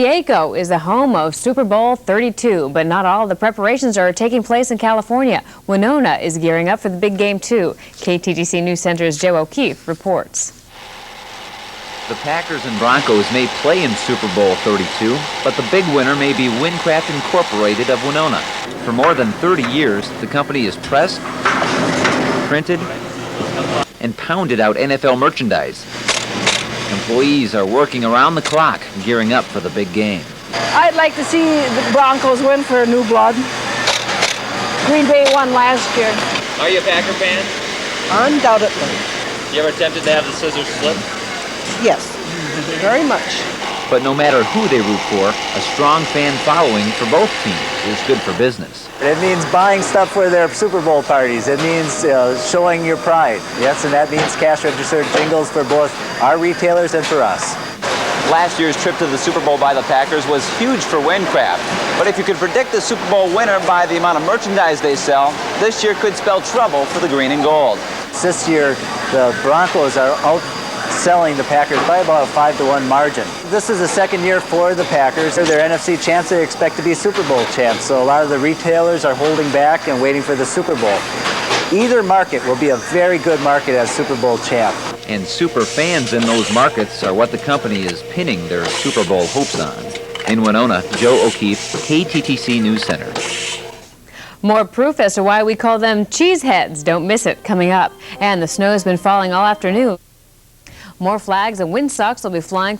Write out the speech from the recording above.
Diego is the home of Super Bowl 32, but not all the preparations are taking place in California. Winona is gearing up for the big game, too. KTTC News Center's Joe O'Keefe reports. The Packers and Broncos may play in Super Bowl 32, but the big winner may be WinCraft Incorporated of Winona. For more than 30 years, the company has pressed, printed, and pounded out NFL merchandise. Employees are working around the clock, gearing up for the big game. I'd like to see the Broncos win for new blood. Green Bay won last year. Are you a Packer fan? Undoubtedly. You ever attempted to have the scissors slip? Yes, very much. But no matter who they root for, a strong fan following for both teams is good for business. It means buying stuff for their Super Bowl parties. It means showing your pride. Yes, and that means cash register jingles for both our retailers and for us. Last year's trip to the Super Bowl by the Packers was huge for WinCraft. But if you could predict the Super Bowl winner by the amount of merchandise they sell, this year could spell trouble for the green and gold. This year, the Broncos are outselling the Packers by about a 5-to-1 margin. This is the second year for the Packers. Their NFC champs, they expect to be Super Bowl champs. So a lot of the retailers are holding back and waiting for the Super Bowl. Either market will be a very good market as Super Bowl champ. And super fans in those markets are what the company is pinning their Super Bowl hopes on. In Winona, Joe O'Keefe, KTTC News Center. More proof as to why we call them cheeseheads. Don't miss it coming up. And the snow has been falling all afternoon. More flags and windsocks will be flying